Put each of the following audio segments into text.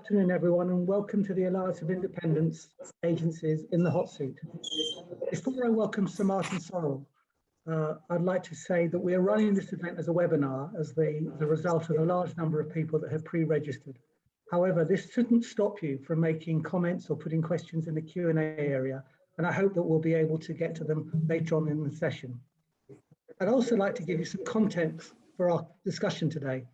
Afternoon, everyone, and welcome to the Alliance of Independence Agencies in the Hot Seat. Before I welcome Sir Martin Sorrell, I'd like to say that we are running this event as a webinar as the result of a large number of people that have pre-registered. However, this shouldn't stop you from making comments or putting questions in the Q&A area, and I hope that we'll be able to get to them later on in the session. I'd also like to give you some context for our discussion today,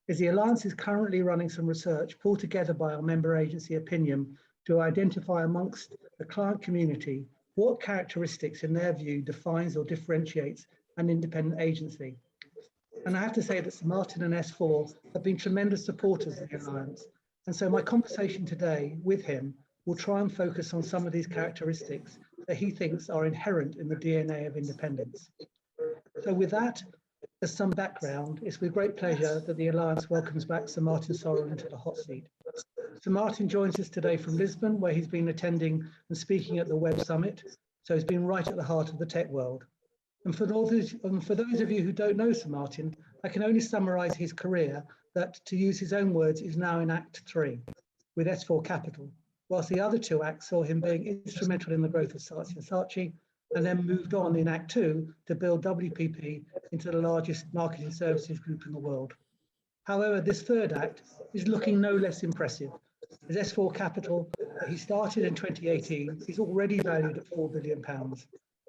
as the Alliance is currently running some research pulled together by our member agency Opinion to identify amongst the client community what characteristics in their view defines or differentiates an independent agency. And I have to say that Sir Martin and S4 have been tremendous supporters of the Alliance. And so my conversation today with him will try and focus on some of these characteristics that he thinks are inherent in the DNA of independence. So with that, as some background, it's with great pleasure that the Alliance welcomes back Sir Martin Sorrell into the hot seat. Sir Martin joins us today from Lisbon, where he's been attending and speaking at the Web Summit, so he's been right at the heart of the tech world. And for those of you who don't know Sir Martin, I can only summarise his career that, to use his own words, is now in Act 3 with S4 Capital, whilst the other two acts saw him being instrumental in the growth of Saatchi & Saatchi, and then moved on in Act 2 to build WPP into the largest marketing services group in the world. However, this third act is looking no less impressive, as S4 Capital, that he started in 2018, is already valued at £4 billion.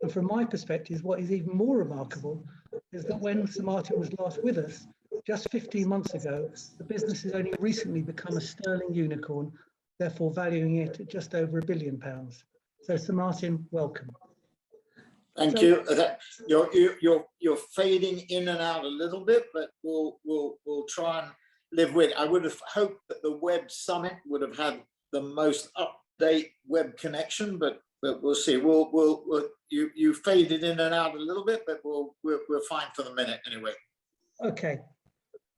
And from my perspective, what is even more remarkable is that when Sir Martin was last with us, just 15 months ago, the business has only recently become a sterling unicorn, therefore valuing it at just over £1 billion. So Sir Martin, welcome. Thank you. You're fading in and out a little bit, but we'll try and live with it. I would have hoped that the Web Summit would have had the most up-to-date web connection, but we'll see. You faded in and out a little bit, but we're fine for the minute anyway. Okay,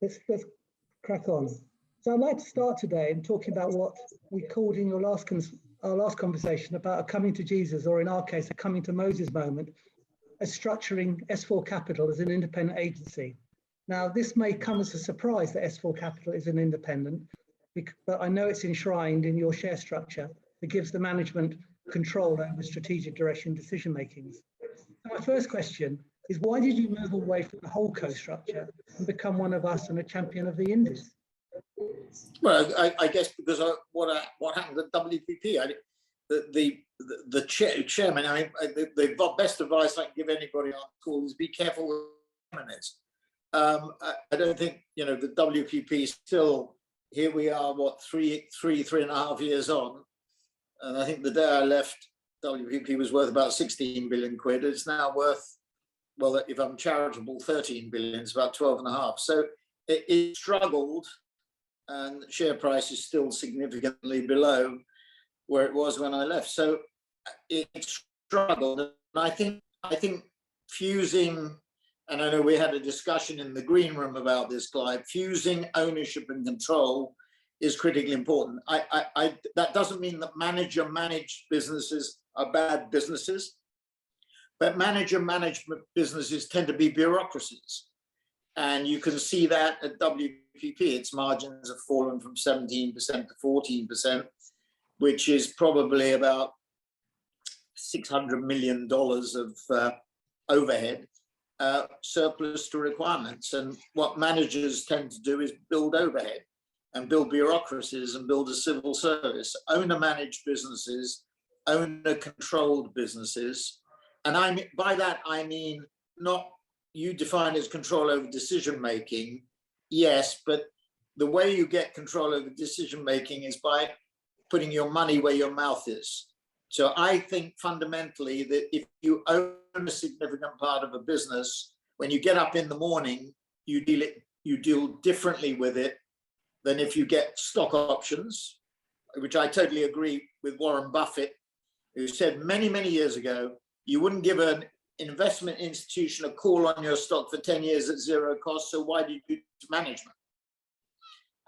let's crack on. So I'd like to start today in talking about what we called in our last conversation about a coming to Jesus, or in our case, a coming to Moses moment, as structuring S4 Capital as an independent agency. Now, this may come as a surprise that S4 Capital is an independent, but I know it's enshrined in your share structure that gives the management control over strategic direction decision makings. So my first question is, why did you move away from the whole co-structure and become one of us and a champion of the Indies? Well, I guess because what happened at WPP, the chairman. I mean, the best advice I can give anybody on call is be careful with minutes. I don't think the WPP still. Here we are, what, three and a half years on, and I think the day I left, WPP was worth about 16 billion quid. It's now worth, well, if I'm charitable, 13 billion. It's about 12 and a half. So it struggled. And the share price is still significantly below where it was when I left. So it struggled. And I think fusing, and I know we had a discussion in the green room about this, Clive, fusing ownership and control is critically important. That doesn't mean that manager-managed businesses are bad businesses, but manager-management businesses tend to be bureaucracies. And you can see that at WPP, its margins have fallen from 17% to 14%, which is probably about $600 million of overhead surplus to requirements. And what managers tend to do is build overhead and build bureaucracies and build a civil service. Owner-managed businesses, owner-controlled businesses. And by that, I mean not you define as control over decision-making, yes, but the way you get control over decision-making is by putting your money where your mouth is. So I think fundamentally that if you own a significant part of a business, when you get up in the morning, you deal differently with it than if you get stock options, which I totally agree with Warren Buffett, who said many, many years ago, you wouldn't give an investment institution a call on your stock for 10 years at zero cost, so why do you do management?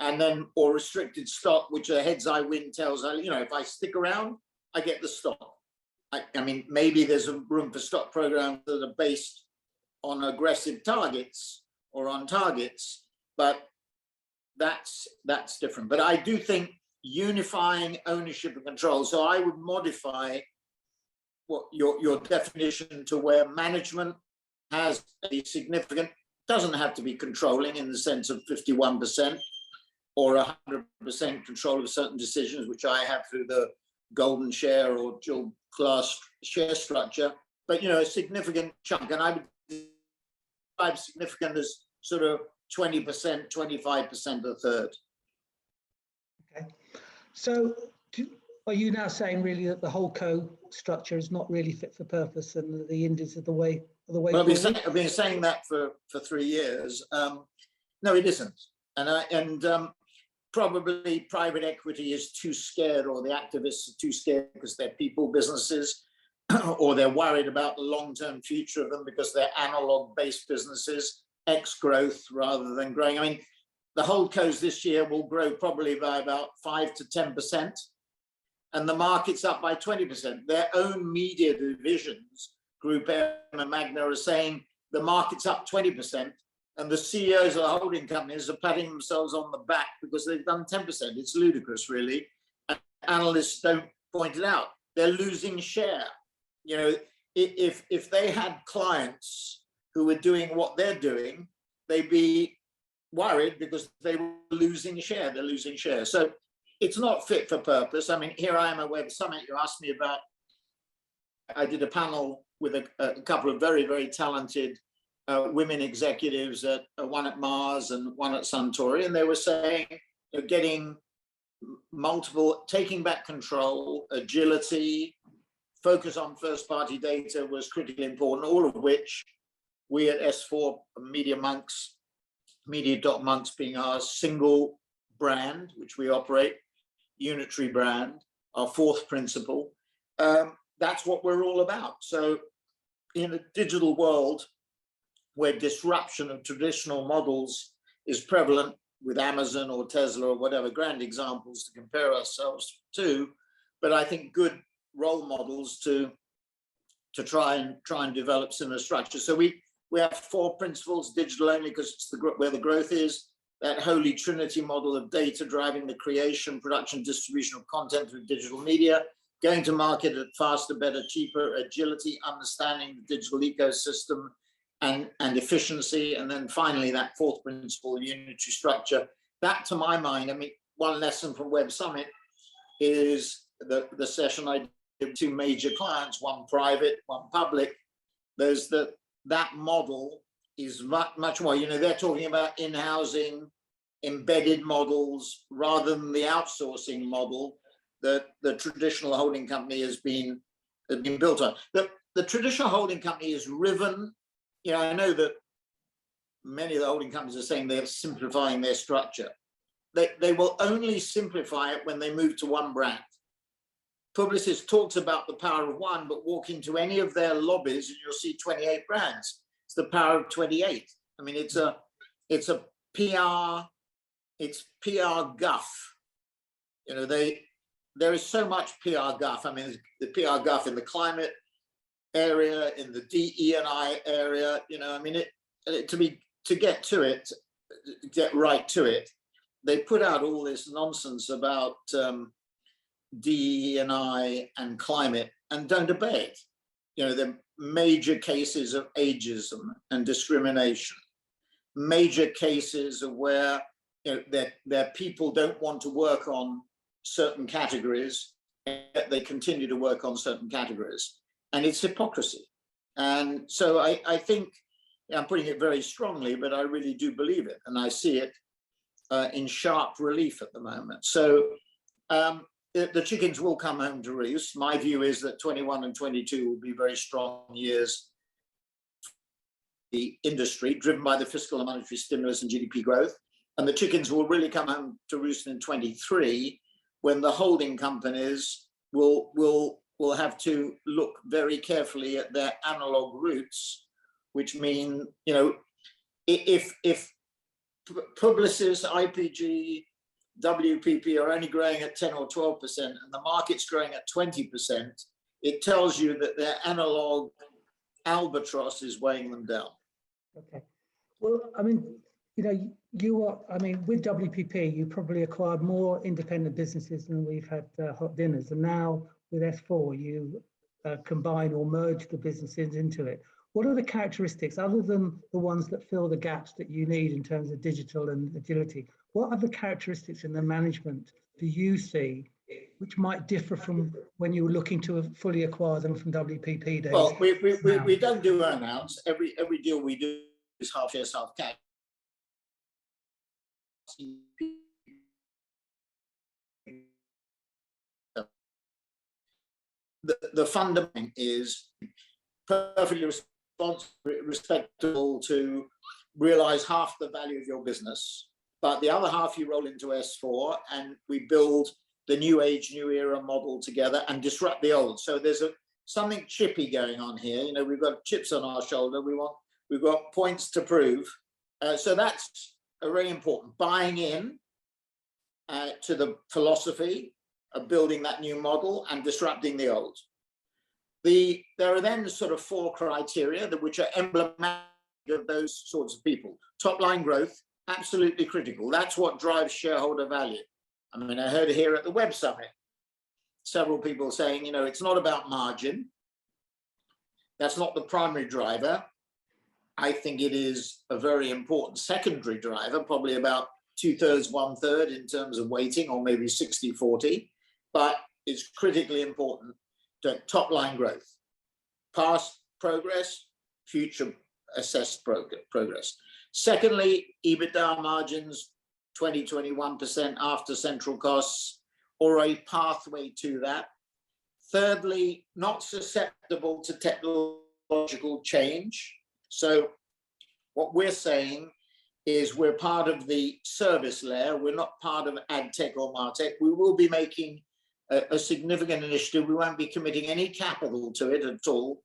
And then, or restricted stock, which are heads I win, tails I, if I stick around, I get the stock. I mean, maybe there's a room for stock programs that are based on aggressive targets or on targets, but that's different. But I do think unifying ownership and control. So I would modify what your definition to where management has a significant, doesn't have to be controlling in the sense of 51% or 100% control of certain decisions, which I have through the golden share or dual class share structure, but a significant chunk. And I would describe significant as sort of 20%, 25%, a third. Okay. So are you now saying really that the whole structure is not really fit for purpose and the indies are the way Well, I've been saying that for 3 years. No, it isn't. And probably private equity is too scared, or the activists are too scared because they're people businesses, or they're worried about the long-term future of them because they're analog-based businesses, growth rather than growing. I mean, the holdcos this year will grow probably by about 5 to 10%, and the market's up by 20%. Their own media divisions, Group M and Magna, are saying the market's up 20%, and the CEOs of the holding companies are patting themselves on the back because they've done 10%. It's ludicrous, really. And analysts don't point it out. They're losing share. If they had clients who were doing what they're doing, they'd be worried because they were losing share. They're losing share. So it's not fit for purpose. I mean, here I am at Web Summit. You asked me about, I did a panel with a couple of very, very talented women executives, one at Mars and one at Suntory, and they were saying getting multiple, taking back control, agility, focus on first-party data was critically important, all of which we at S4 Media Monks, Media.Monks being our single brand, which we operate, unitary brand, our fourth principle, that's what we're all about. So in a digital world where disruption of traditional models is prevalent, with Amazon or Tesla or whatever, grand examples to compare ourselves to, but I think good role models to try and develop similar structures. So we have 4 principles: digital only because it's where the growth is, that holy trinity model of data driving the creation, production, distribution of content through digital media, going to market at faster, better, cheaper, agility, understanding the digital ecosystem and efficiency, and then finally that 4th principle, unitary structure. That, to my mind, I mean, one lesson from Web Summit is the session I did with 2 major clients, one private, one public. There's that model is much more, they're talking about in-housing, embedded models rather than the outsourcing model that the traditional holding company has been built on. The traditional holding company is riven. I know that many of the holding companies are saying they're simplifying their structure. They will only simplify it when they move to one brand. Publicis talks about the power of one, but walk into any of their lobbies and you'll see 28 brands. It's the power of 28. I mean, it's a PR guff. There is so much PR guff. I mean, the PR guff in the climate area, in the DE&I area, I mean, to get right to it, they put out all this nonsense about DE&I and climate and don't obey it. The major cases of ageism and discrimination, major cases of where their people don't want to work on certain categories, yet they continue to work on certain categories. And it's hypocrisy. And so I think, I'm putting it very strongly, but I really do believe it. And I see it in sharp relief at the moment. So the chickens will come home to roost. My view is that 21 and 22 will be very strong years for the industry, driven by the fiscal and monetary stimulus and GDP growth. And the chickens will really come home to roost in 23, when the holding companies will have to look very carefully at their analog roots, which mean, if Publicis, IPG, WPP are only growing at 10 or 12% and the market's growing at 20%, it tells you that their analog albatross is weighing them down. Okay. Well, I mean, you know, you are, I mean, with WPP, you probably acquired more independent businesses than we've had hot dinners. And now with S4, you combine or merge the businesses into it. What are the characteristics, other than the ones that fill the gaps that you need in terms of digital and agility? What other characteristics in the management do you see which might differ from when you were looking to fully acquire them from WPP days? Well, we don't do earnouts. Every deal we do is half shares, half cash. The fundament is perfectly respectable to realize half the value of your business, but the other half you roll into S4 and we build the new age, new era model together and disrupt the old. So there's something chippy going on here. You know, we've got chips on our shoulder. We've got points to prove. So that's a very important buying in to the philosophy of building that new model and disrupting the old. There are then sort of 4 criteria which are emblematic of those sorts of people. Top line growth, absolutely critical. That's what drives shareholder value. I mean, I heard here at the Web Summit, several people saying, you know, it's not about margin. That's not the primary driver. I think it is a very important secondary driver, probably about 2/3, 1/3 in terms of weighting, or maybe 60-40, but it's critically important to top line growth, past progress, future assessed progress. Secondly, EBITDA margins, 20-21% after central costs, or a pathway to that. Thirdly, not susceptible to technological change. So what we're saying is we're part of the service layer. We're not part of ad tech or martech. We will be making a significant initiative. We won't be committing any capital to it at all.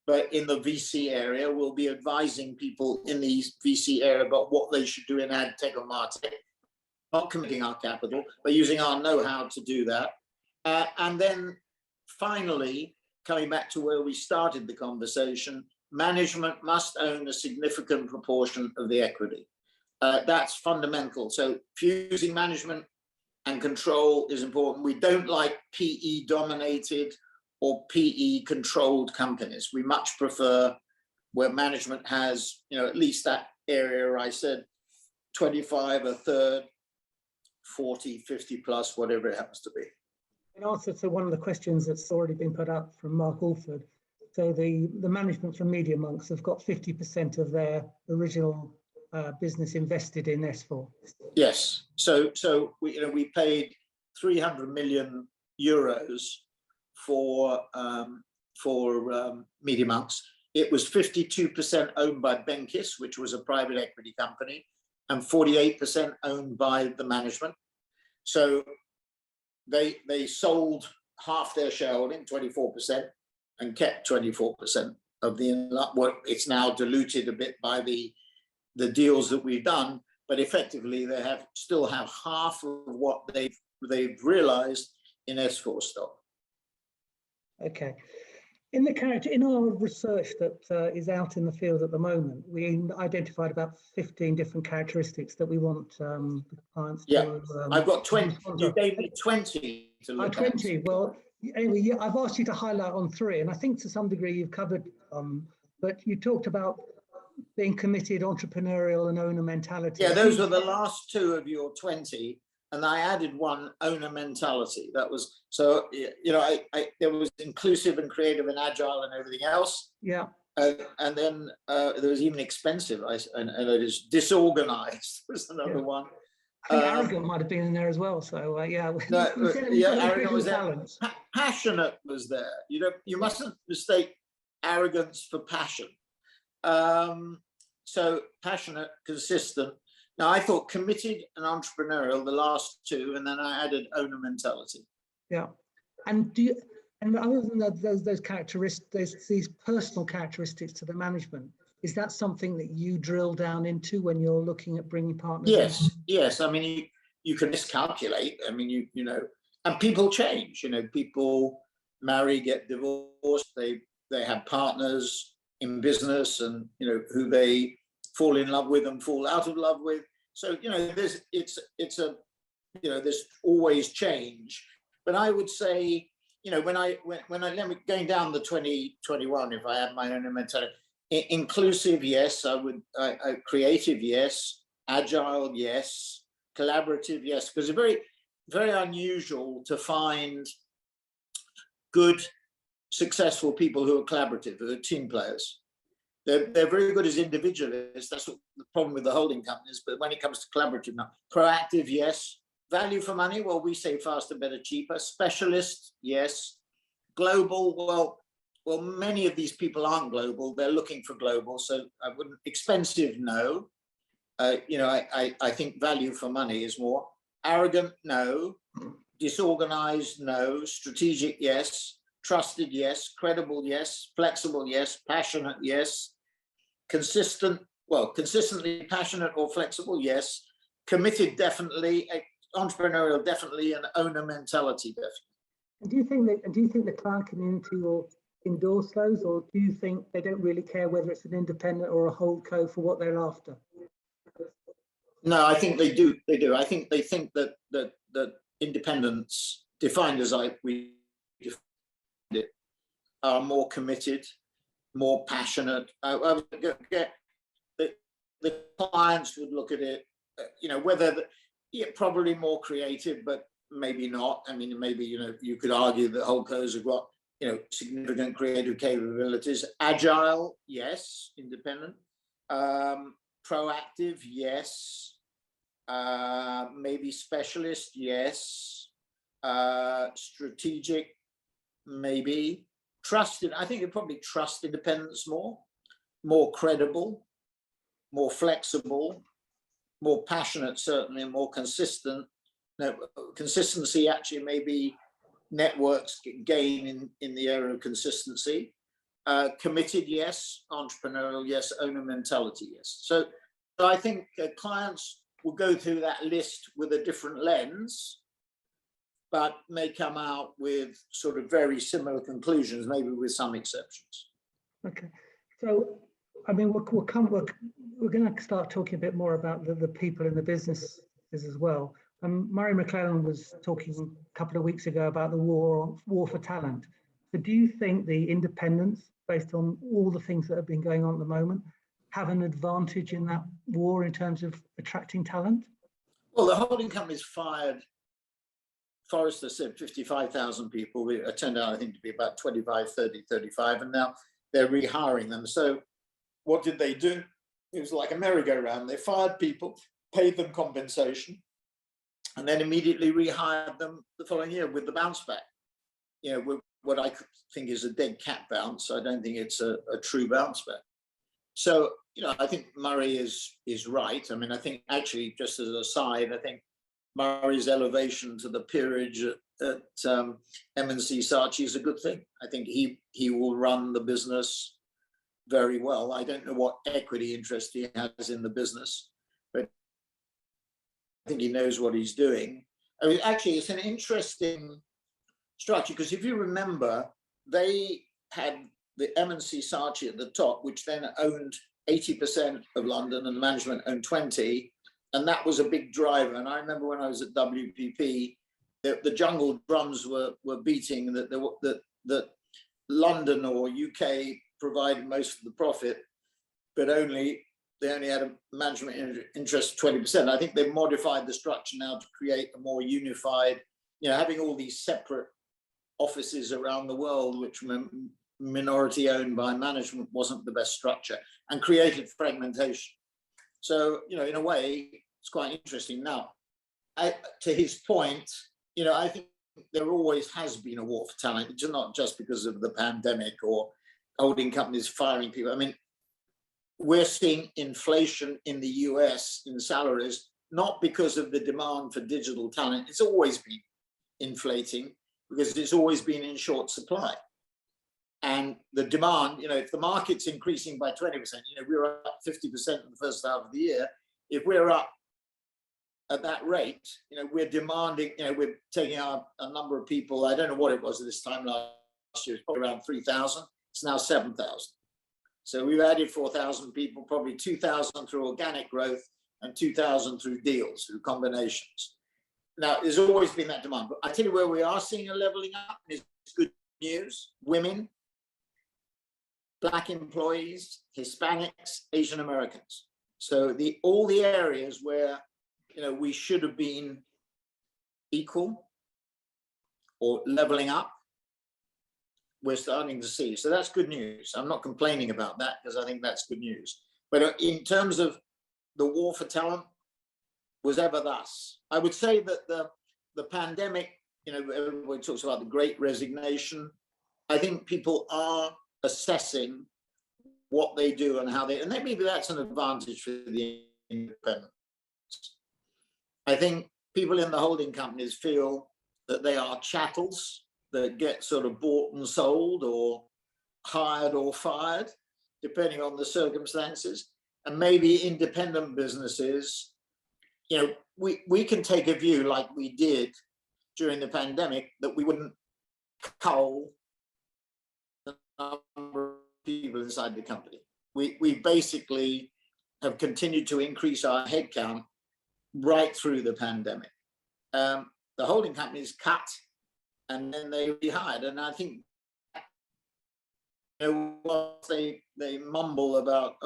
But in the VC area, we'll be advising people in the VC area about what they should do in ad tech or martech, not committing our capital, but using our know-how to do that. And then finally, coming back to where we started the conversation, management must own a significant proportion of the equity. That's fundamental. So fusing management and control is important. We don't like PE dominated or PE controlled companies. We much prefer where management has, you know, at least that area I said, 25, 1/3, 40, 50 plus, whatever it happens to be. In answer to one of the questions that's already been put up from Mark Alford, so the management from Media Monks have got 50% of their original business invested in S4. Yes, so we paid 300 million euros for Media Monks. It was 52% owned by Benkis, which was a private equity company, and 48% owned by the management. So they sold half their shareholding, 24%, and kept 24% of it's now diluted a bit by the deals that we've done, but effectively they still have half of what they've realized in S4 stock. Okay. In our research that is out in the field at the moment, we identified about 15 different characteristics that we want the clients to. I've got 20. You gave me 20 to look 20. at. Well, anyway, I've asked you to highlight on 3, and I think to some degree you've covered. But you talked about being committed, entrepreneurial, and owner mentality. Yeah, those were the last 2 of your 20. And I added one, owner mentality. That was, so, you know, there was inclusive and creative and agile and everything else. Yeah. And then there was even expensive, and it is disorganized was another one. I think arrogant might have been in there as well. So yeah. Arrogant was there. Passionate was there. You know, you mustn't mistake arrogance for passion. So passionate, consistent. Now, I thought committed and entrepreneurial, the last 2, and then I added owner mentality. Yeah. And other than those characteristics, these personal characteristics to the management, is that something that you drill down into when you're looking at bringing partners in? Yes. I mean, you can miscalculate. I mean, you know, and people change. You know, people marry, get divorced. They have partners in business, and you know who they fall in love with and fall out of love with. So, there's always change. But I would say, when I going down the 2021, if I had my own mentality, inclusive, yes, creative, yes, agile, yes, collaborative, yes, because it's very, very unusual to find good, successful people who are collaborative, who are team players. They're very good as individualists. That's what the problem with the holding companies. But when it comes to collaborative, now, proactive, yes. Value for money, well, we say faster, better, cheaper. Specialist, yes. Global, well, many of these people aren't global. They're looking for global. So I wouldn't. Expensive, no. I think value for money is more. Arrogant, no. Disorganized, no. Strategic, yes. Trusted, yes. Credible, yes. Flexible, yes. Passionate, yes. Consistently passionate or flexible, yes. Committed, definitely. Entrepreneurial, definitely. And owner mentality, definitely. And do you think the client community will endorse those, or do you think they don't really care whether it's an independent or a holdco for what they're after? No, I think they do. They do. I think they think that independents, defined as we defined it, are more committed, more passionate. I would get the clients would look at it, probably more creative, but maybe not. I mean, maybe you could argue that holdcos have got significant creative capabilities. Agile, yes. Independent. Proactive, yes. Maybe specialist, yes. Strategic, maybe. Trusted, I think they probably trust independence more credible, more flexible, more passionate, certainly, and more consistent. Consistency actually maybe networks gain in the area of consistency. Committed, yes. Entrepreneurial, yes. Owner mentality, yes. So I think clients will go through that list with a different lens, but may come out with sort of very similar conclusions, maybe with some exceptions. Okay, so I mean, we're going to start talking a bit more about the people in the businesses as well. Murray McClellan was talking a couple of weeks ago about the war for talent. So do you think the independents, based on all the things that have been going on at the moment, have an advantage in that war in terms of attracting talent? Well, the holding companies fired, Forrester said 55,000 people. It turned out, I think, to be about 25, 30, 35, and now they're rehiring them. So what did they do? It was like a merry-go-round. They fired people, paid them compensation, and then immediately rehired them the following year with the bounce back. With what I think is a dead cat bounce. I don't think it's a true bounce back. So, I think Murray is right. I mean, I think actually, just as an aside, I think Murray's elevation to the peerage at M&C Saatchi is a good thing. I think he will run the business very well. I don't know what equity interest he has in the business, but I think he knows what he's doing. I mean, actually, it's an interesting structure because if you remember, they had the M&C Saatchi at the top, which then owned 80% of London and management owned 20%. And that was a big driver. And I remember when I was at WPP, the jungle drums were beating that London or UK provided most of the profit, but they only had a management interest 20%. I think they've modified the structure now to create a more unified, having all these separate offices around the world, which were minority owned by management, wasn't the best structure and created fragmentation. So, in a way, it's quite interesting. Now, to his point, I think there always has been a war for talent. It's not just because of the pandemic or holding companies firing people. I mean, we're seeing inflation in the US in salaries, not because of the demand for digital talent. It's always been inflating because it's always been in short supply. And the demand, if the market's increasing by 20%, we were up 50% in the first half of the year. If we're up at that rate, we're demanding, we're taking a number of people. I don't know what it was at this time last year. It's probably around 3,000. It's now 7,000. So we've added 4,000 people, probably 2,000 through organic growth and 2,000 through deals, through combinations. Now, there's always been that demand, but I tell you where we are seeing a leveling up, and it's good news. Women, Black employees, Hispanics, Asian Americans. So all the areas where, we should have been equal or leveling up, we're starting to see. So that's good news. I'm not complaining about that because I think that's good news. But in terms of the war for talent, was ever thus. I would say that the pandemic, everybody talks about the great resignation. I think people are assessing what they do and how and maybe that's an advantage for the independents. I think people in the holding companies feel that they are chattels that get sort of bought and sold or hired or fired, depending on the circumstances. And maybe independent businesses, we can take a view like we did during the pandemic that we wouldn't cull the number of people inside the company. We basically have continued to increase our headcount right through the pandemic. The holding companies cut and then they rehired. And I think what they mumble about,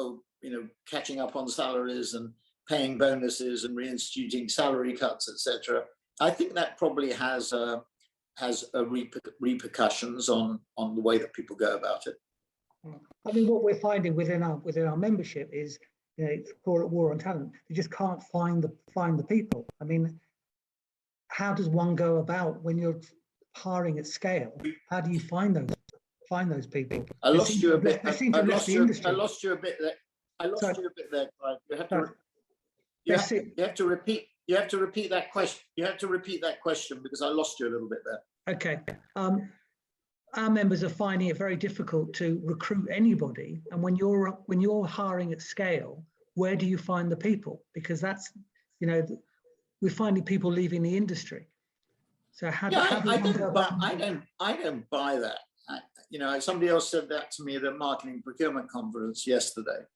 catching up on salaries and paying bonuses and reinstituting salary cuts, etc. I think that probably has repercussions on the way that people go about it. I mean, what we're finding within our membership is, it's called a war on talent. You just can't find the people. I mean, how does one go about when you're hiring at scale? How do you find those people? I lost you a bit. They seem to have left the industry. I lost you a bit there. You have to repeat. You have to repeat that question. You have to repeat that question because I lost you a little bit there. Okay. Our members are finding it very difficult to recruit anybody. And when you're hiring at scale, where do you find the people? Because that's, we're finding people leaving the industry. So I don't buy that. Somebody else said that to me at a marketing procurement conference yesterday,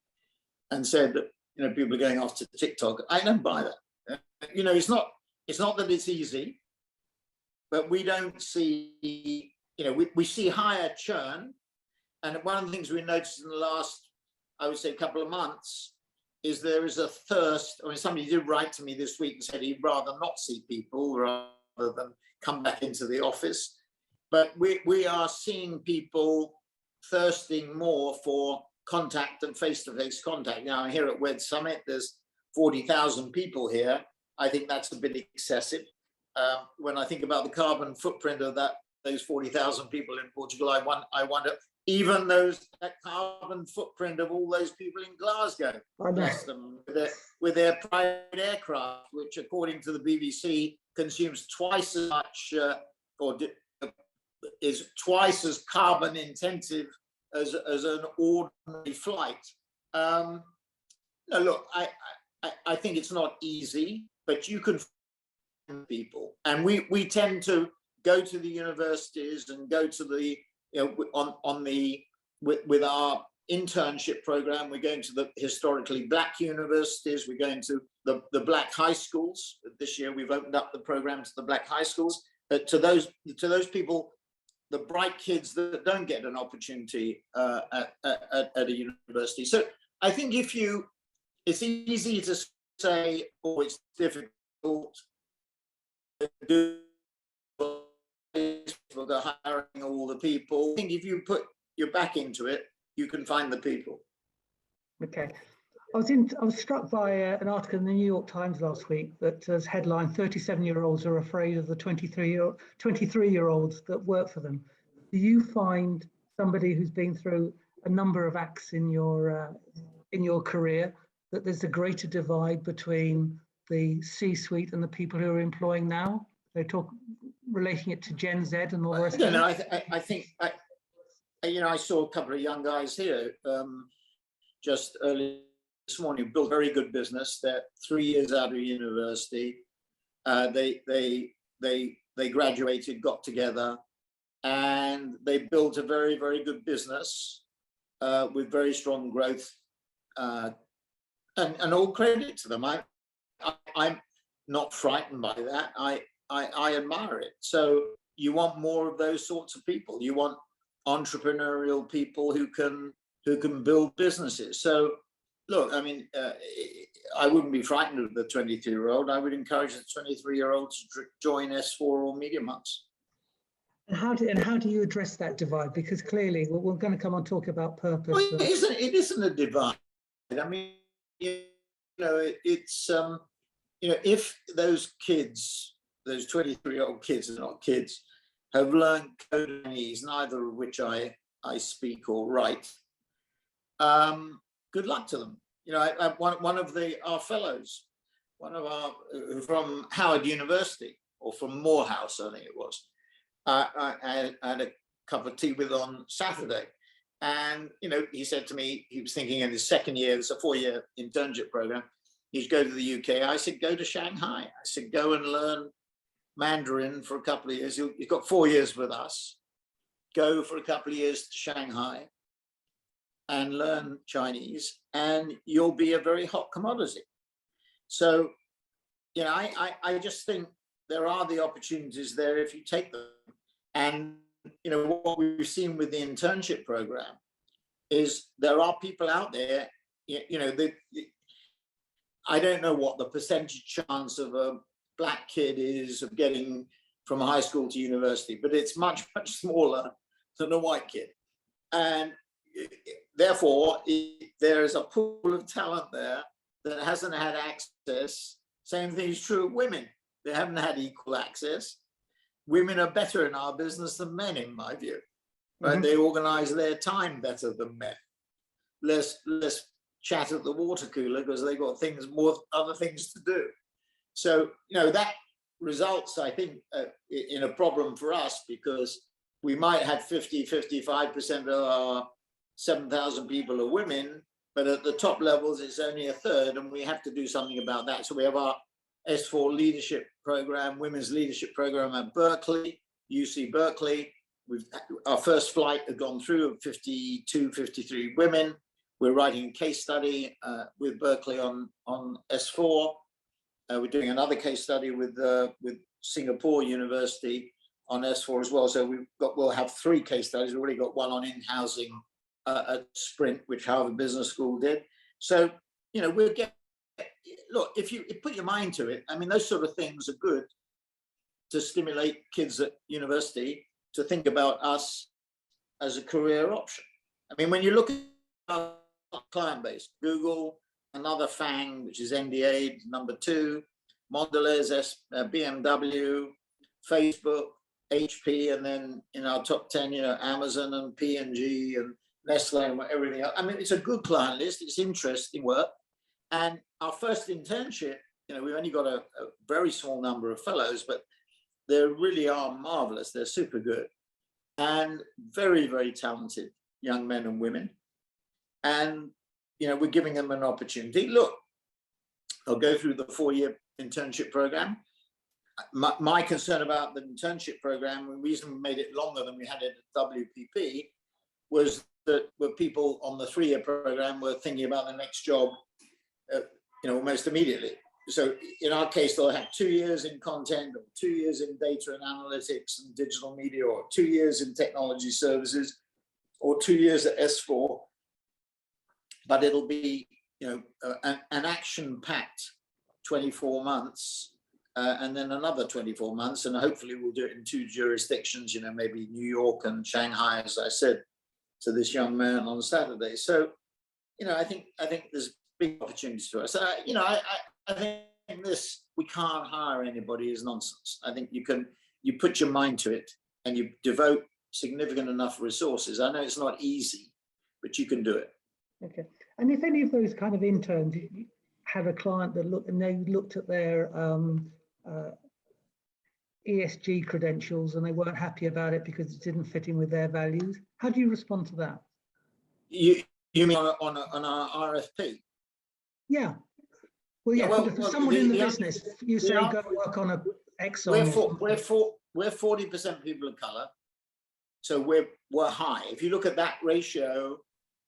and said that people are going off to TikTok. I don't buy that. It's not that it's easy, but we don't see. We see higher churn, and one of the things we noticed in the last, I would say, couple of months is there is a thirst. I mean, somebody did write to me this week and said he'd rather not see people rather than come back into the office. But we are seeing people thirsting more for contact and face-to-face contact. Now, here at Wed Summit, there's 40,000 people here. I think that's a bit excessive. When I think about the carbon footprint of those 40,000 people in Portugal, I wonder, even that carbon footprint of all those people in Glasgow, bless them, with their private aircraft, which according to the BBC consumes twice as much is twice as carbon intensive as an ordinary flight. Look, I think it's not easy, but you can find people, and we tend to go to the universities and go to the with our internship program. We're going to the historically Black universities. We're going to the Black high schools. This year we've opened up the program to the Black high schools. To those people, the bright kids that don't get an opportunity at a university. So I think it's easy to say, oh, it's difficult to do. They're hiring all the people. I think if you put your back into it, you can find the people. Okay. I was struck by an article in the New York Times last week that has headlined 37-year-olds are afraid of the 23-year-olds that work for them. Do you find somebody who's been through a number of acts in your career that there's a greater divide between the C-suite and the people who are employing now? They talk relating it to Gen Z and all the rest. I think I saw a couple of young guys here just early this morning, built very good business. They're 3 years out of university. They graduated, got together, and they built a very, very good business. with very strong growth, and all credit to them. I'm not frightened by that. I admire it. So you want more of those sorts of people. You want entrepreneurial people who can build businesses. So look, I mean, I wouldn't be frightened of the 22-year-old. I would encourage the 23-year-old to join S4 or Media Monks. And how do you address that divide? Because clearly we're going to come on talk about purpose. Well, it isn't a divide. I mean, it's if those kids, those 23-year-old kids are not kids, have learned Chinese, neither of which I speak or write, good luck to them. One of our fellows, from Howard University, or from Morehouse, I think it was, I had a cup of tea with on Saturday. And, he said to me, he was thinking in his second year, it's a 4-year internship program, he'd go to the UK. I said, go to Shanghai. I said, go and learn Mandarin for a couple of years. He's got 4 years with us. Go for a couple of years to Shanghai and learn Chinese, and you'll be a very hot commodity. So, I just think there are the opportunities there if you take them. And, what we've seen with the internship program is there are people out there, I don't know what the percentage chance of a Black kid is of getting from high school to university, but it's much, much smaller than a white kid. And therefore, there is a pool of talent there that hasn't had access. Same thing is true of women. They haven't had equal access. Women are better in our business than men, in my view. Right? Mm-hmm. They organize their time better than men. Less chat at the water cooler because they got other things to do. So, that results, I think, in a problem for us, because we might have 55% of our 7,000 people are women, but at the top levels, it's only a third, and we have to do something about that. So we have our S4 leadership program, women's leadership program at Berkeley, UC Berkeley. Our first flight had gone through of 53 women. We're writing a case study with Berkeley on S4. We're doing another case study with Singapore University on S4 as well. So we'll have 3 case studies. We've already got one on in-housing at Sprint, which Harvard Business School did. So, look, if you put your mind to it, I mean, those sort of things are good to stimulate kids at university to think about us as a career option. I mean, when you look at our client base, Google, another FANG, which is NDA, number 2, Mondelez, BMW, Facebook, HP, and then in our top 10, Amazon and P&G and Nestle and everything else. I mean, it's a good client list. It's interesting work. And our first internship, we've only got a very small number of fellows, but they really are marvelous. They're super good and very, very talented young men and women. And, we're giving them an opportunity. Look, I'll go through the 4-year internship program. My concern about the internship program, the reason we made it longer than we had it at WPP, was that people on the 3-year program were thinking about the next job, almost immediately. So in our case, they'll have 2 years in content, or 2 years in data and analytics and digital media, or 2 years in technology services, or 2 years at S4. But it'll be, an action-packed 24 months, and then another 24 months, and hopefully we'll do it in 2 jurisdictions, maybe New York and Shanghai, as I said to this young man on Saturday. So, I think there's big opportunities for us. I think we can't hire anybody is nonsense. I think you put your mind to it and you devote significant enough resources. I know it's not easy, but you can do it. Okay. And if any of those kind of interns had a client that looked at their ESG credentials and they weren't happy about it because it didn't fit in with their values, how do you respond to that? You mean on our RFP? Yeah. Well, yeah. Well, for someone in the business, you say go work on a Exxon. We're 40% people of color, so we're high. If you look at that ratio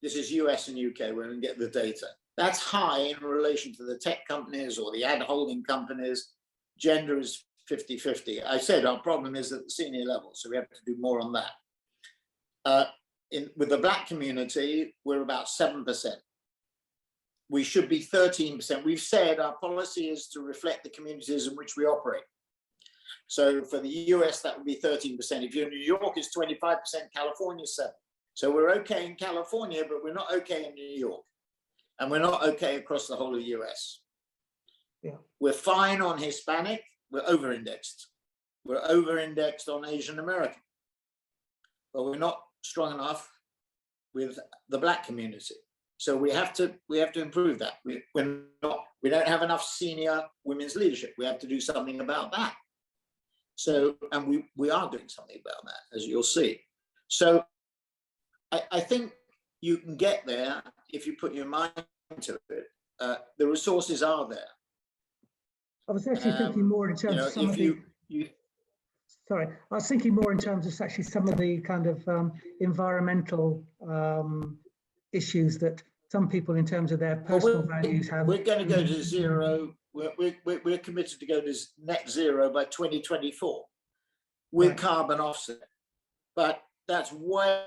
This is US and UK, we're going to get the data. That's high in relation to the tech companies or the ad holding companies. Gender is 50-50. I said our problem is at the senior level, so we have to do more on that. With the Black community, we're about 7%. We should be 13%. We've said our policy is to reflect the communities in which we operate. So for the US, that would be 13%. If you're in New York, it's 25%, California, 7%. So we're okay in California, but we're not okay in New York. And we're not okay across the whole of the US. Yeah. We're fine on Hispanic, we're over-indexed. We're over-indexed on Asian American. But we're not strong enough with the Black community. So we have to improve that. We don't have enough senior women's leadership. We have to do something about that. So, and we are doing something about that, as you'll see. So I think you can get there if you put your mind to it. The resources are there. I was actually thinking more in terms of some of the. Sorry, I was thinking more in terms of actually some of the kind of environmental issues that some people, in terms of their personal values, have. We're going to go to zero. We're committed to go to net zero by 2024 with right. carbon offset. But that's way.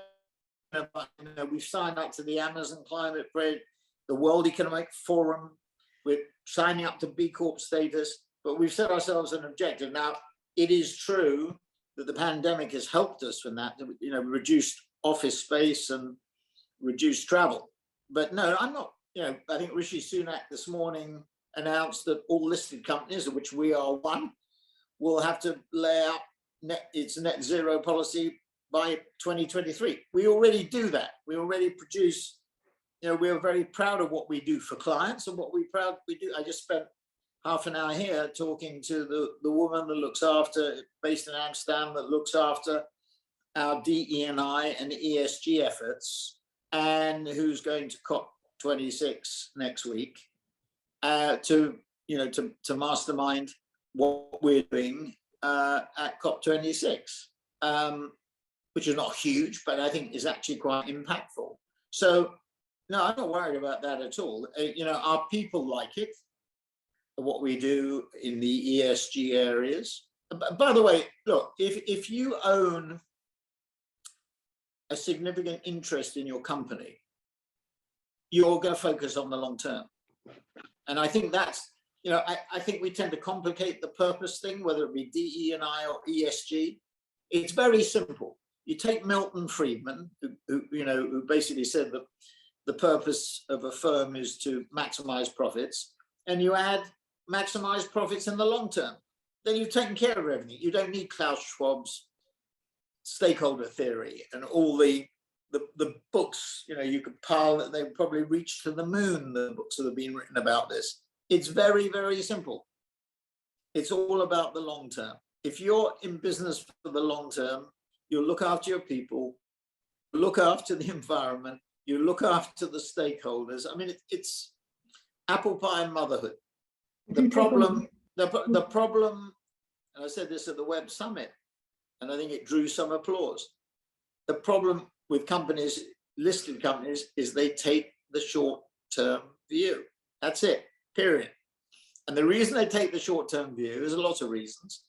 We've signed up to the Amazon Climate Pledge, the World Economic Forum. We're signing up to B Corp status, but we've set ourselves an objective. Now, it is true that the pandemic has helped us from that, reduced office space and reduced travel. But no, I'm not, I think Rishi Sunak this morning announced that all listed companies, of which we are one, will have to lay out its net zero policy by 2023. We already do that. We already produce, we are very proud of what we do for clients and what we do. I just spent half an hour here talking to the woman that looks after, based in Amsterdam, that looks after our DE&I and ESG efforts, and who's going to COP26 next week to mastermind what we're doing at COP26, which is not huge, but I think is actually quite impactful. So no, I'm not worried about that at all. Our people like it, what we do in the ESG areas. By the way, look, if you own a significant interest in your company, you're going to focus on the long term. And I think that's, I think we tend to complicate the purpose thing, whether it be DE&I or ESG. It's very simple. You take Milton Friedman, who basically said that the purpose of a firm is to maximize profits, and you add maximize profits in the long term. Then you've taken care of everything. You don't need Klaus Schwab's stakeholder theory and all the books, you could pile that they've probably reached to the moon, the books that have been written about this. It's very, very simple. It's all about the long term. If you're in business for the long term, you look after your people, look after the environment, you look after the stakeholders. I mean, it's apple pie and motherhood. The problem, and I said this at the Web Summit, and I think it drew some applause. The problem with companies, listed companies, is they take the short-term view. That's it, period. And the reason they take the short-term view, there's a lot of reasons.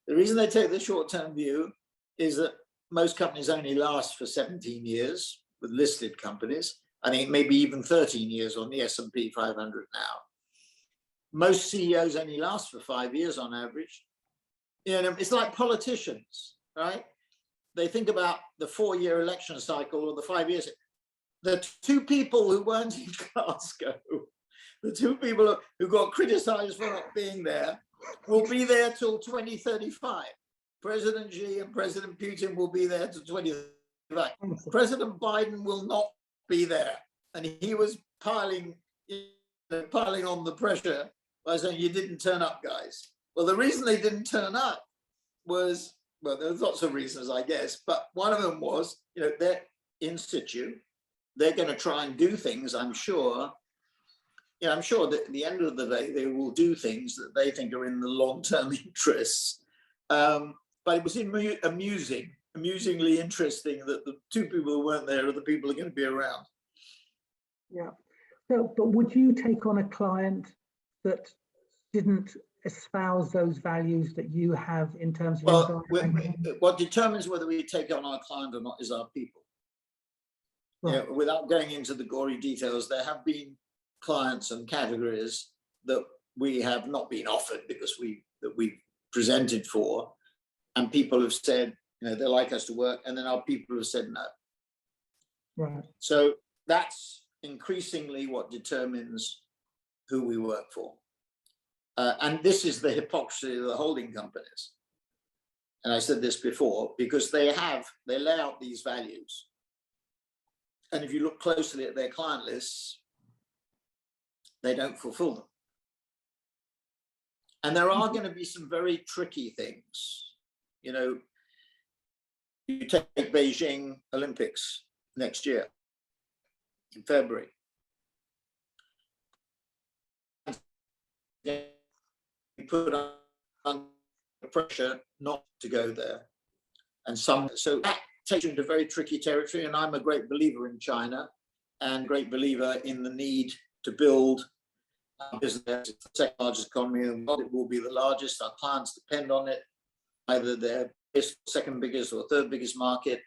The reason they take the short-term view is that most companies only last for 17 years with listed companies. I think maybe even 13 years on the S&P 500 now. Most CEOs only last for 5 years on average. It's like politicians, right? They think about the 4-year election cycle or the 5 years. The two people who weren't in Glasgow, the two people who got criticized for not being there, will be there till 2035. President Xi and President Putin will be there till 2035. President Biden will not be there. And he was piling on the pressure by saying, you didn't turn up, guys. Well, the reason they didn't turn up was, well, there's lots of reasons, I guess, but one of them was, they're in situ. They're going to try and do things, I'm sure. I'm sure that at the end of the day, they will do things that they think are in the long-term interests. But it was amusingly interesting that the two people who weren't there are the people who are going to be around. Yeah. So, but would you take on a client that didn't espouse those values that you have in terms of Well, environmental? what determines whether we take on our client or not is our people. Right. You know, without going into the gory details, there have been clients and categories that we have not been offered because we presented for, and people have said, you know, they like us to work, and then our people have said no. Right. So that's increasingly what determines who we work for. And this is the hypocrisy of the holding companies. And I said this before, because they lay out these values. And if you look closely at their client lists, they don't fulfill them. And there are going to be some very tricky things. You know, you take Beijing Olympics next year in February. You put under pressure not to go there. And so that takes you into very tricky territory. And I'm a great believer in China and great believer in the need to build a business. It's the second largest economy in the world. It will be the largest. Our clients depend on it, either their second biggest or third biggest market,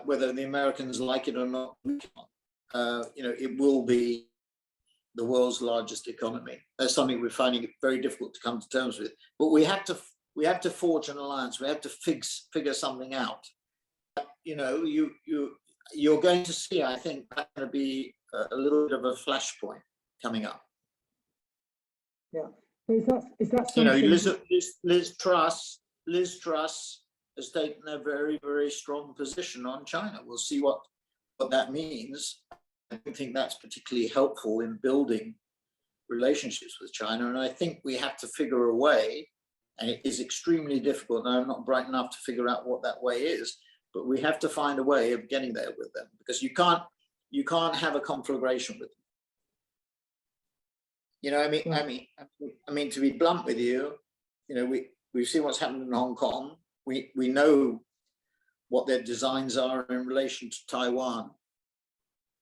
whether the Americans like it or not. You know, it will be the world's largest economy. That's something we're finding it very difficult to come to terms with. But we have to forge an alliance. We have to figure something out. You know, you're going to see, I think, that's going to be a little bit of a flashpoint coming up. Yeah. So is that you know, something? Liz Truss has taken a very, very strong position on China. We'll see what that means. I don't think that's particularly helpful in building relationships with China. And I think we have to figure a way, and it is extremely difficult, and I'm not bright enough to figure out what that way is, but we have to find a way of getting there with them, because you can't have a conflagration with them. You know, I mean, to be blunt with you, you know, we've seen what's happened in Hong Kong. We know what their designs are in relation to Taiwan,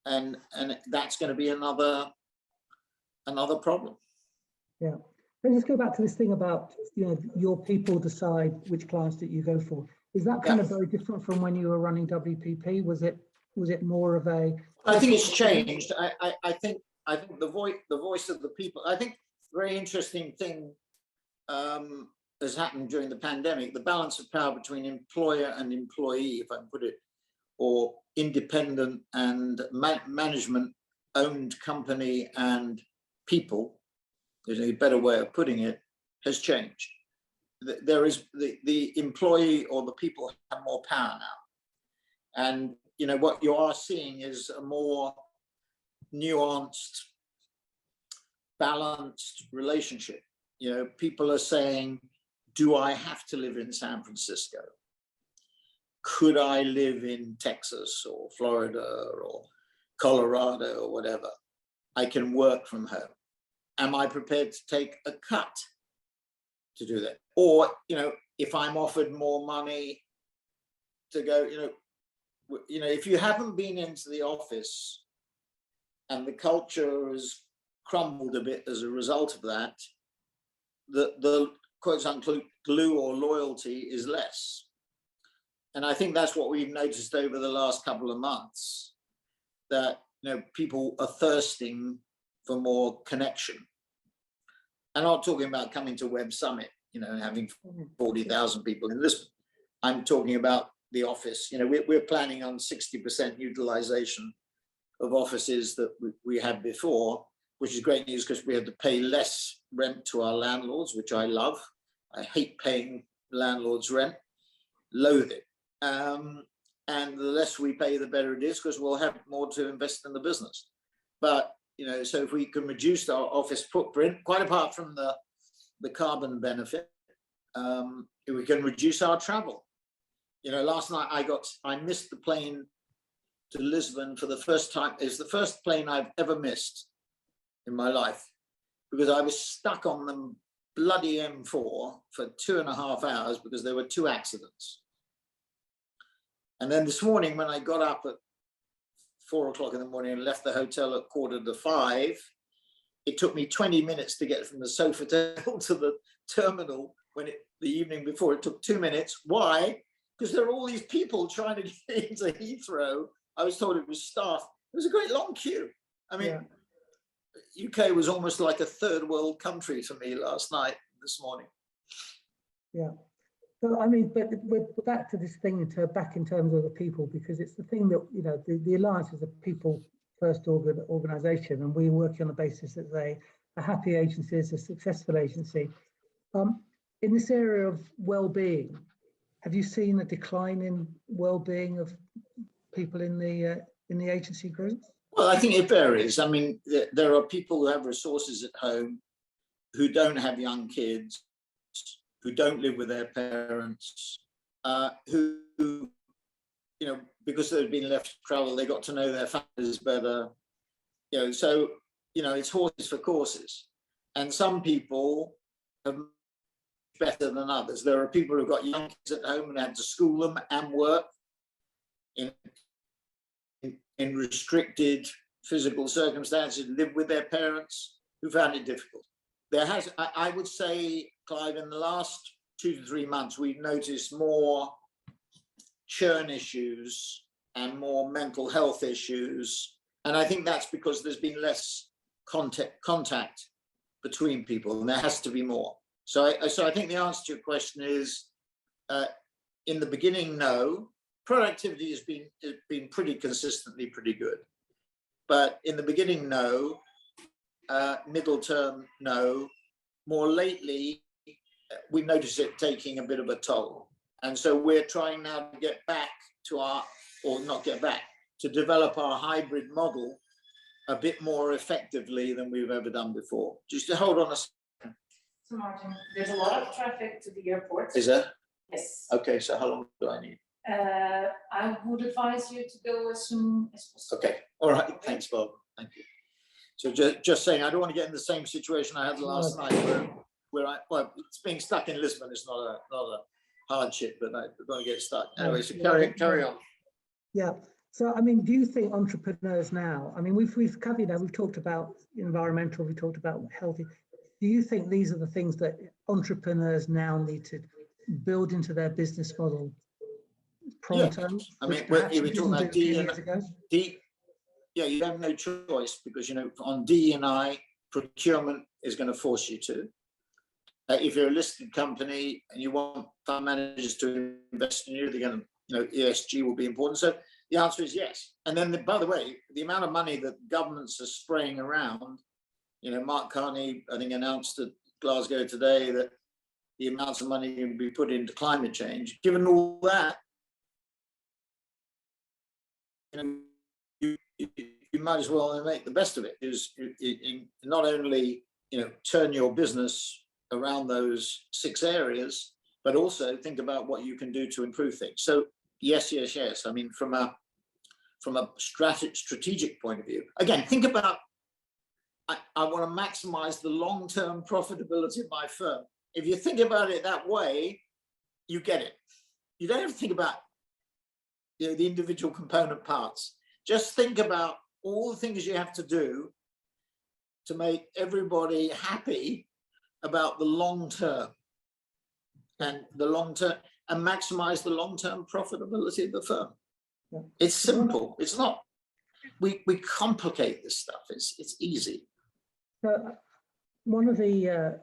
and that's going to be another problem. Yeah. Let's just go back to this thing about, you know, your people decide which clients that you go for. Is that kind of very different from when you were running WPP? Was it more of a? I think it's changed. I think the voice of the people. I think a very interesting thing has happened during the pandemic. The balance of power between employer and employee, if I can put it, or independent and management-owned company and people, there's a better way of putting it, has changed. There is the employee or the people have more power now. And you know what you are seeing is a more nuanced, balanced relationship. You know, people are saying, do I have to live in San Francisco? Could I live in Texas or Florida or Colorado or whatever? I can work from home. Am I prepared to take a cut to do that? Or, you know, if I'm offered more money to go, you know, if you haven't been into the office and the culture has crumbled a bit as a result of that, the quote unquote glue or loyalty is less. And I think that's what we've noticed over the last couple of months, that, you know, people are thirsting for more connection. I'm not talking about coming to Web Summit, you know, and having 40,000 people in this. I'm talking about the office. You know, we're planning on 60% utilization of offices that we had before, which is great news because we had to pay less rent to our landlords, which I love. I hate paying landlords rent, loathe it. And the less we pay, the better it is, because we'll have more to invest in the business. But, you know, so if we can reduce our office footprint, quite apart from the carbon benefit, if we can reduce our travel. You know, last night I missed the plane to Lisbon for the first time. It's the first plane I've ever missed in my life, because I was stuck on the bloody M4 for 2.5 hours because there were 2 accidents. And then this morning when I got up at 4 o'clock in the morning and left the hotel at 4:45. It took me 20 minutes to get from the Sofitel to the terminal the evening before it took 2 minutes. Why? Because there are all these people trying to get into Heathrow. I was told it was staff. It was a great long queue. I mean, UK was almost like a third world country for me last night, this morning. Yeah. So, I mean, but we're back to this thing, back in terms of the people, because it's the thing that, you know, the Alliance is a people first organisation, and we work on the basis that a happy agency is a successful agency. In this area of well-being, have you seen a decline in well-being of people in the agency group? Well, I think it varies. I mean, there are people who have resources at home, who don't have young kids, who don't live with their parents, who, you know, because they've been left to travel, they got to know their families better. You know, so, you know, it's horses for courses. And some people are better than others. There are people who've got young kids at home and had to school them and work in restricted physical circumstances, live with their parents, who found it difficult. There has, I would say, Clive, in the last 2 to 3 months, we've noticed more churn issues and more mental health issues. And I think that's because there's been less contact between people, and there has to be more. So I think the answer to your question is, in the beginning, no. Productivity has been pretty consistently pretty good. But in the beginning, no. Middle term, no. More lately, we've noticed it taking a bit of a toll. And so we're trying now to get back to to develop our hybrid model a bit more effectively than we've ever done before. Just to hold on a second. So Martin, there's a lot of traffic to the airport. Is there? Yes. Okay, so how long do I need? I would advise you to go as soon as possible. Okay, all right, thanks, Bob. Thank you. So just saying, I don't want to get in the same situation I had last night where well, it's being stuck in Lisbon is not a hardship, but we're going to get stuck. Anyway, so carry on. Yeah. So, I mean, do you think entrepreneurs now, I mean, we've covered, you know, we've talked about environmental, we talked about healthy. Do you think these are the things that entrepreneurs now need to build into their business model pronto? Yeah. I mean, we're talking about D, yeah, you have no choice because, you know, on D&I, procurement is going to force you to. If you're a listed company and you want fund managers to invest in you, they're going to, you know, ESG will be important. So the answer is yes. And then, by the way, the amount of money that governments are spraying around, you know, Mark Carney, I think, announced at Glasgow today that the amounts of money can be put into climate change. Given all that, you know, you might as well make the best of it. Is not only, you know, turn your business around those 6 areas, but also think about what you can do to improve things. So yes. I mean, from a strategic point of view, again, think about. I want to maximize the long-term profitability of my firm. If you think about it that way, you get it. You don't have to think about, you know, the individual component parts. Just think about all the things you have to do to make everybody happy about the long term and maximize the long-term profitability of the firm. Yeah. It's simple. It's not. We complicate this stuff. It's easy. So one of the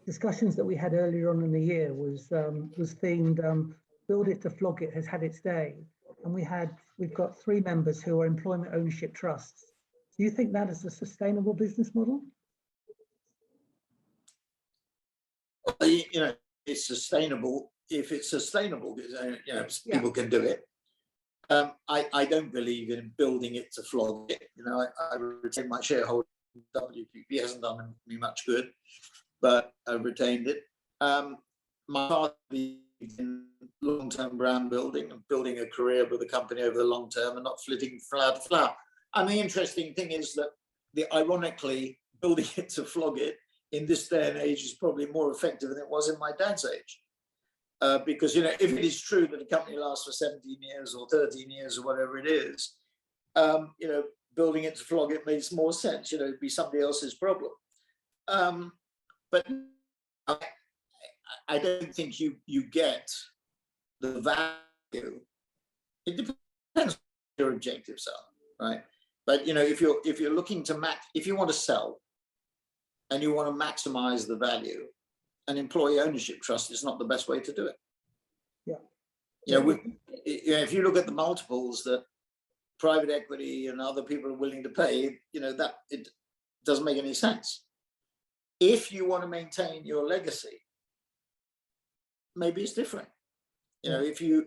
discussions that we had earlier on in the year was themed "Build It to Flog It" has had its day, and we've got 3 members who are employment ownership trusts. Do you think that is a sustainable business model? Well, you know, it's sustainable if it's sustainable. You know, people can do it. I don't believe in building it to flog it. You know, I retain my shareholding. WPP hasn't done me much good, but I retained it. My father believed in long-term brand building and building a career with a company over the long term and not flitting flower to flower. And the interesting thing is that ironically, building it to flog it in this day and age is probably more effective than it was in my dad's age. Because, you know, if it is true that a company lasts for 17 years or 13 years or whatever it is, you know, building it to flog it makes more sense. You know, it'd be somebody else's problem. But I don't think you get the value. It depends what your objectives are, right? But you know, if you're looking to if you want to sell and you want to maximize the value, an employee ownership trust is not the best way to do it. Yeah. You know, if you look at the multiples that private equity and other people are willing to pay, you know, that it doesn't make any sense. If you want to maintain your legacy, maybe it's different. You know, if you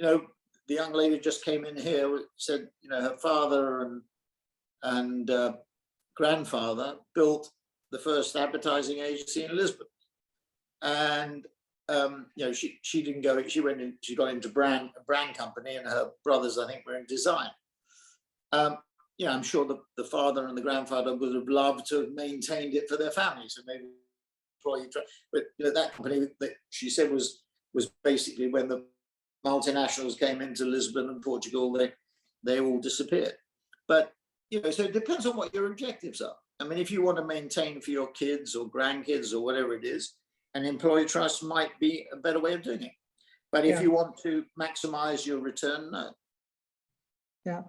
know, the young lady just came in here, said, you know, her father and grandfather built the first advertising agency in Lisbon, and you know, she didn't go. She got into a brand company, and her brothers, I think, were in design. You know, I'm sure the father and the grandfather would have loved to have maintained it for their families, and maybe employee. But you know, that company that she said was basically when the multinationals came into Lisbon and Portugal, they all disappeared. But you know, so it depends on what your objectives are. I mean, if you want to maintain for your kids or grandkids or whatever it is, an employee trust might be a better way of doing it. But if you want to maximize your return, no. Yeah,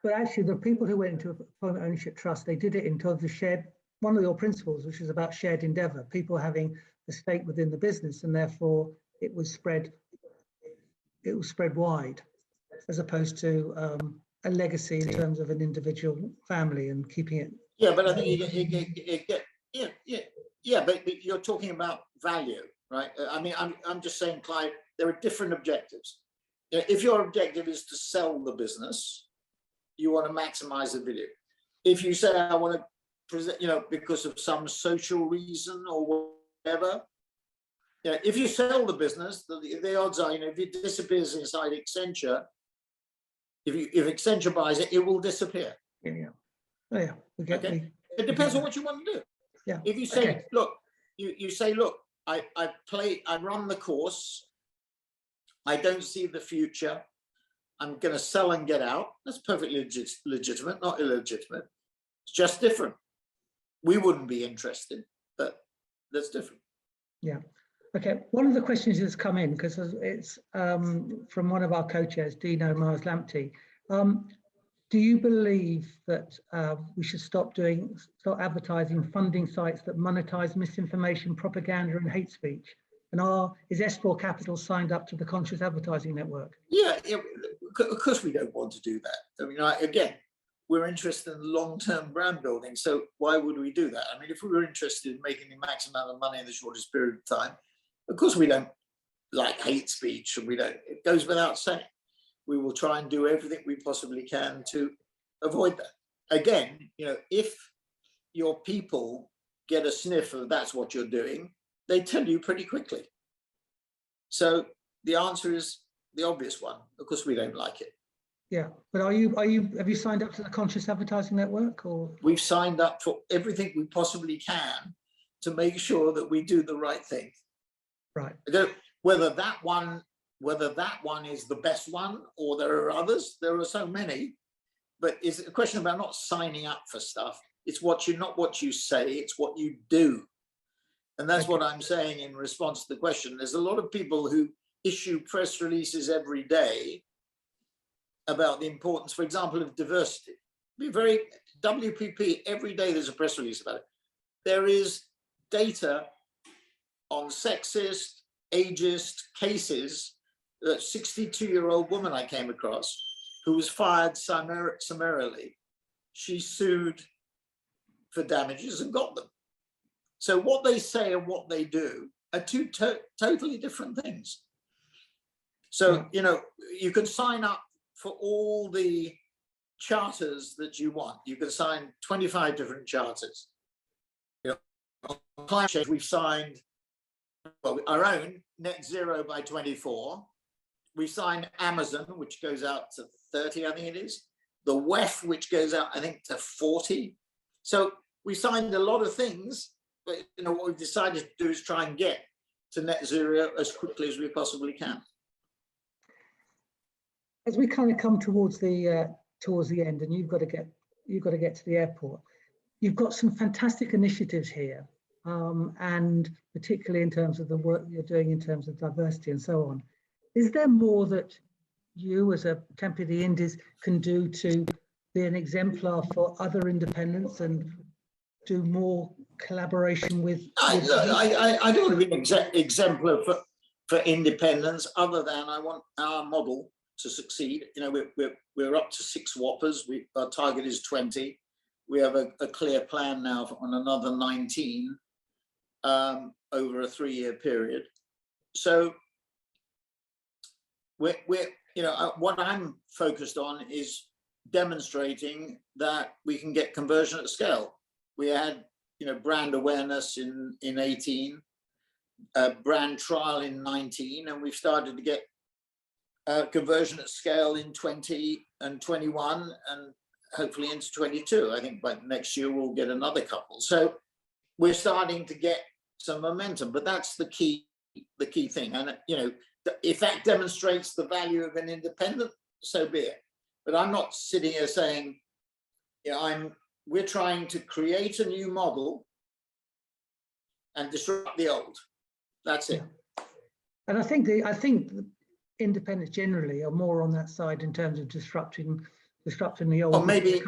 but actually the people who went into employment ownership trust, they did it in terms of shared, one of your principles, which is about shared endeavour, people having a stake within the business, and therefore it was spread wide, as opposed to a legacy in terms of an individual family and keeping it. Yeah, but I think but you're talking about value, right? I mean, I'm just saying, Clive, there are different objectives. You know, if your objective is to sell the business, you want to maximize the value. If you say, I want to present, you know, because of some social reason or whatever, you know, if you sell the business, the odds are, you know, if it disappears inside Accenture, if Accenture buys it, it will disappear. Yeah. Oh, yeah. Okay. It depends on what you want to do. Yeah. If you say, look, you say, look, I run the course. I don't see the future. I'm going to sell and get out. That's perfectly legitimate, not illegitimate. It's just different. We wouldn't be interested, but that's different. Yeah. Okay. One of the questions that's come in, because it's from one of our co-chairs, Dino Mars-Lamptey. Do you believe that we should stop advertising funding sites that monetize misinformation, propaganda, and hate speech? And is S4 Capital signed up to the Conscious Advertising Network? Yeah, of course we don't want to do that. I mean, again, we're interested in long-term brand building, so why would we do that? I mean, if we were interested in making the maximum amount of money in the shortest period of time, of course we don't like hate speech, and we don't. It goes without saying. We will try and do everything we possibly can to avoid that. Again, you know, if your people get a sniff of that's what you're doing, they tell you pretty quickly. So the answer is the obvious one. Of course, we don't like it. Yeah, but have you signed up to the Conscious Advertising Network, or? We've signed up for everything we possibly can to make sure that we do the right thing. Right. Whether that one is the best one, or there are others. There are so many, but it's a question about not signing up for stuff. It's not what you say, it's what you do. And that's what I'm saying in response to the question. There's a lot of people who issue press releases every day about the importance, for example, of diversity. WPP, every day there's a press release about it. There is data on sexist, ageist cases. A 62-year-old woman I came across who was fired summarily. She sued for damages and got them. So what they say and what they do are two totally different things. So, you know, you can sign up for all the charters that you want. You can sign 25 different charters. You know, on climate change, we've signed our own net zero by 24. We signed Amazon, which goes out to 30, I think it is. The WEF, which goes out, I think, to 40. So we signed a lot of things, but you know what we've decided to do is try and get to net zero as quickly as we possibly can. As we kind of come towards the towards the end, and you've got to get to the airport. You've got some fantastic initiatives here, and particularly in terms of the work you're doing in terms of diversity and so on. Is there more that you as a Temple of the Indies can do to be an exemplar for other independents and do more collaboration with? I don't want to be an exemplar for independence, other than I want our model to succeed. You know, we're up to 6 whoppers. Our target is 20. We have a clear plan now on another 19 over a 3-year period. So we're you know, what I'm focused on is demonstrating that we can get conversion at scale. We had, you know, brand awareness in 18, brand trial in 19, and we've started to get conversion at scale in 20 and 21, and hopefully into 22. I think by next year we'll get another couple. So we're starting to get some momentum, but that's the key thing. And you know, if that demonstrates the value of an independent, so be it. But I'm not sitting here saying, yeah, we're trying to create a new model and disrupt the old. That's it. Yeah. And I think independents generally are more on that side in terms of disrupting the old. Or maybe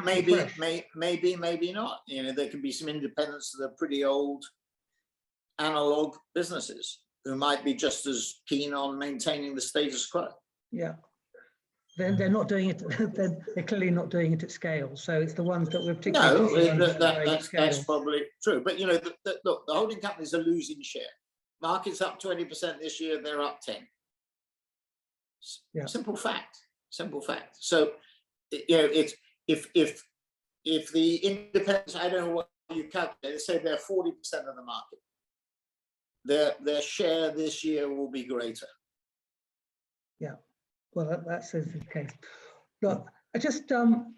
not. You know, there could be some independents that are pretty old analog businesses who might be just as keen on maintaining the status quo. Yeah. They're not doing it. They're clearly not doing it at scale. So it's the ones that we're particularly. No, that's probably true. But you know, look, the holding companies are losing share. Market's up 20% this year. They're up 10. Yeah. Simple fact. Simple fact. So you know, it's if the independents, I don't know what you calculate. They say they're 40% of the market. Their share this year will be greater. Yeah. Well, that says the case. Look, I just on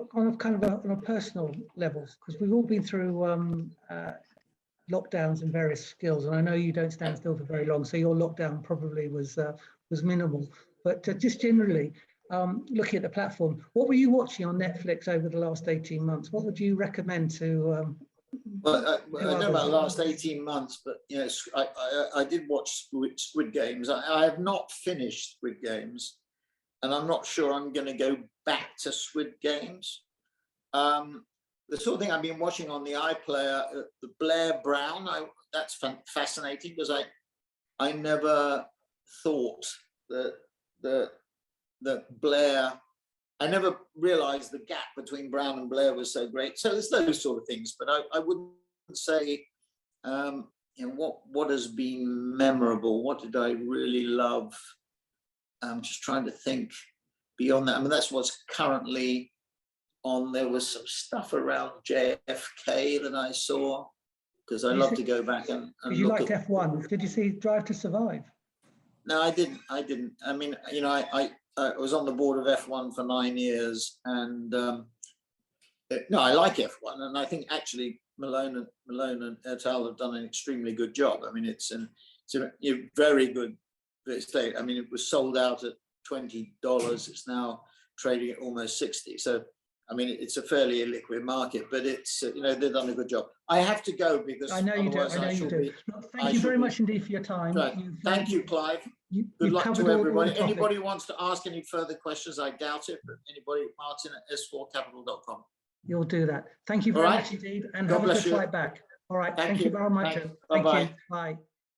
a personal level, because we've all been through lockdowns in various skills, and I know you don't stand still for very long, so your lockdown probably was minimal. But just generally, looking at the platform, what were you watching on Netflix over the last 18 months? What would you recommend to? Well, I don't know about the last 18 months, but you know, I did watch Squid Games. I have not finished Squid Games, and I'm not sure I'm going to go back to Squid Games. The sort of thing I've been watching on the iPlayer, the Blair Brown, that's fascinating, because I never thought that Blair. I never realized the gap between Brown and Blair was so great. So there's those sort of things, but I wouldn't say, you know, what has been memorable? What did I really love? I'm just trying to think beyond that. I mean, that's what's currently on. There was some stuff around JFK that I saw, because I love to go back and you look liked at F1. Did you see Drive to Survive? No, I didn't. I mean, you know, I was on the board of F1 for 9 years, and no, I like F1, and I think actually Malone and et al. Have done an extremely good job. I mean, it's a very good state. I mean, it was sold out at $20. It's now trading at almost 60. So, I mean, it's a fairly illiquid market, but it's you know, they've done a good job. I have to go because I know you do. I know you do. Thank you very much indeed for your time. Right. Thank you, Clive. Good luck to everybody. Anybody wants to ask any further questions, I doubt it, but anybody, Martin at s4capital.com. You'll do that. Thank you very much indeed, and have a good flight back. All right. Thank you very much. Thank you. Bye.